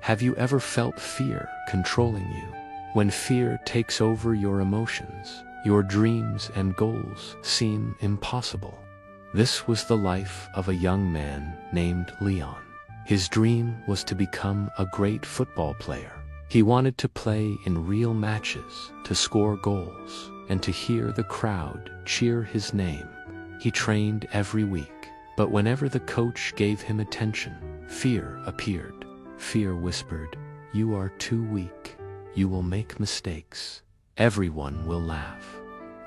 Have you ever felt fear controlling you? When fear takes over your emotions, your dreams and goals seem impossible. This was the life of a young man named Leon. His dream was to become a great football player. He wanted to play in real matches, to score goals, and to hear the crowd cheer his name. He trained every week, but whenever the coach gave him attention, fear appeared. Fear whispered, "You are too weak. You will make mistakes. Everyone will laugh."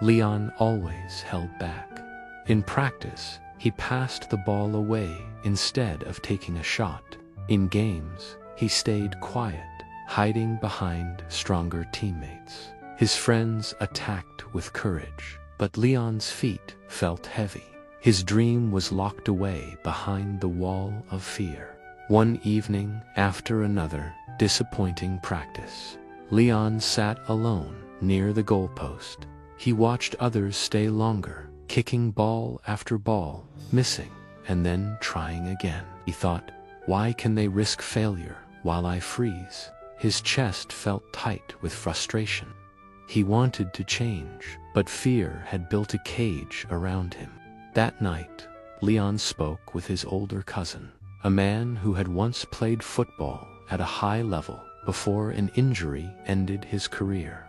Leon always held back. In practice, he passed the ball away instead of taking a shot. In games, he stayed quiet, hiding behind stronger teammates. His friends attacked with courage, but Leon's feet felt heavy. His dream was locked away behind the wall of fear. One evening after another disappointing practice, Leon sat alone near the goalpost. He watched others stay longer, kicking ball after ball, missing, and then trying again. He thought, why can they risk failure while I freeze? His chest felt tight with frustration. He wanted to change, but fear had built a cage around him. That night, Leon spoke with his older cousin, a man who had once played football at a high level before an injury ended his career.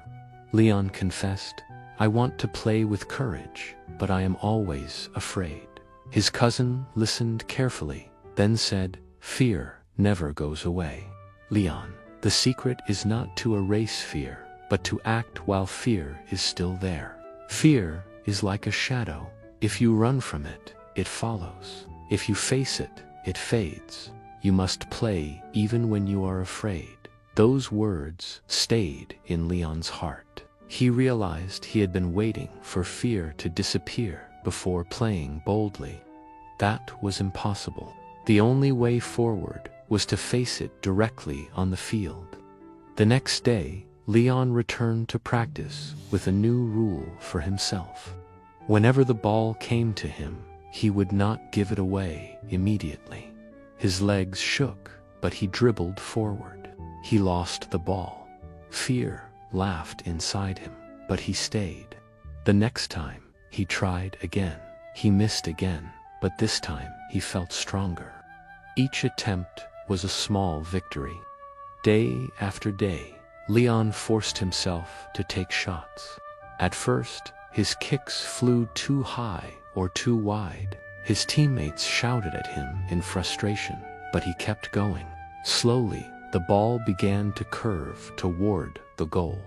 Leon confessed, "I want to play with courage, but I am always afraid." His cousin listened carefully, then said, "Fear never goes away. Leon, the secret is not to erase fear, but to act while fear is still there. Fear is like a shadow. If you run from it, it follows. If you face it, it fades. You must play even when you are afraid." Those words stayed in Leon's heart. He realized he had been waiting for fear to disappear before playing boldly. That was impossible. The only way forward was to face it directly on the field. The next day, Leon returned to practice with a new rule for himself. Whenever the ball came to him, he would not give it away immediately. His legs shook, but he dribbled forward. He lost the ball. Fear laughed inside him, but he stayed. The next time, he tried again. He missed again, but this time he felt stronger. Each attempt was a small victory. Day after day, Leon forced himself to take shots. At first, his kicks flew too high or too wide. His teammates shouted at him in frustration, but he kept going. Slowly, the ball began to curve toward the goal.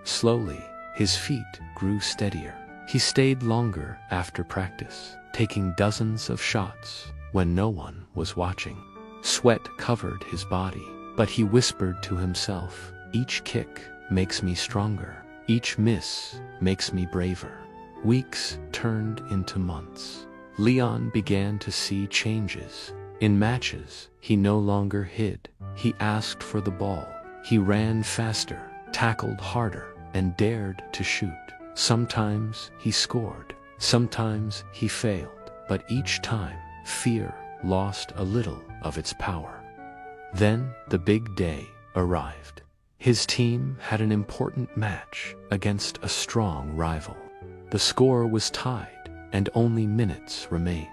Slowly, his feet grew steadier. He stayed longer after practice, taking dozens of shots when no one was watching. Sweat covered his body, but he whispered to himself, "Each kick makes me stronger. Each miss makes me braver." Weeks turned into months. Leon began to see changes. In matches, he no longer hid. He asked for the ball. He ran faster, tackled harder, and dared to shoot. Sometimes he scored. Sometimes he failed. But each time, fear lost a little of its power. Then the big day arrived. His team had an important match against a strong rival. The score was tied, and only minutes remained.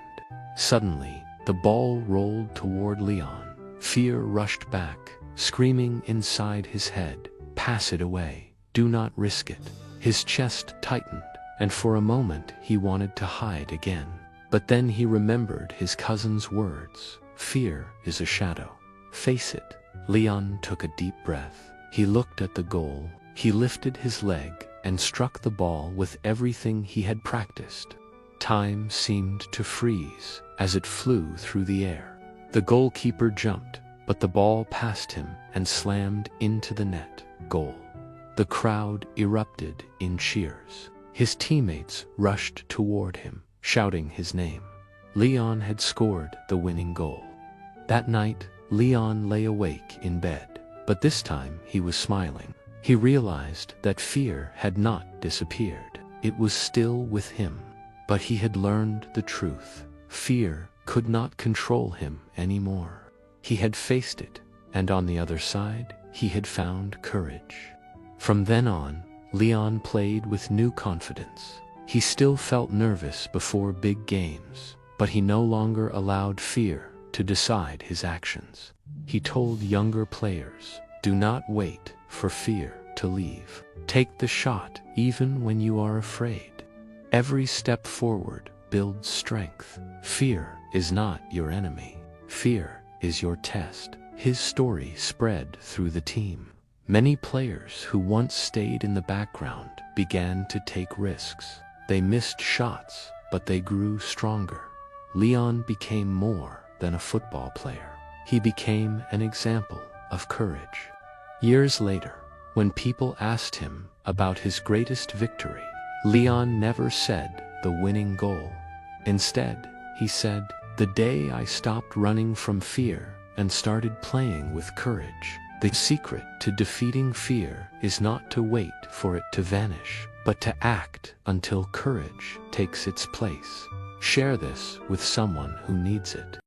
Suddenly, the ball rolled toward Leon. Fear rushed back, screaming inside his head, "Pass it away. Do not risk it." His chest tightened, and for a moment he wanted to hide again. But then he remembered his cousin's words, "Fear is a shadow. Face it." Leon took a deep breath. He looked at the goal. He lifted his leg and struck the ball with everything he had practiced. Time seemed to freeze as it flew through the air. The goalkeeper jumped, but the ball passed him and slammed into the net. Goal. The crowd erupted in cheers. His teammates rushed toward him, shouting his name. Leon had scored the winning goal. That night, Leon lay awake in bed, but this time he was smiling. He realized that fear had not disappeared. It was still with him. But he had learned the truth. Fear could not control him anymore. He had faced it, and on the other side, he had found courage. From then on, Leon played with new confidence. He still felt nervous before big games, but he no longer allowed fear to decide his actions. He told younger players, "Do not wait for fear to leave. Take the shot even when you are afraid. Every step forward builds strength. Fear is not your enemy. Fear is your test." His story spread through the team. Many players who once stayed in the background began to take risks. They missed shots, but they grew stronger. Leon became more than a football player. He became an example of courage. Years later, when people asked him about his greatest victory, Leon never said the winning goal. Instead, he said, "The day I stopped running from fear and started playing with courage." The secret to defeating fear is not to wait for it to vanish, but to act until courage takes its place. Share this with someone who needs it.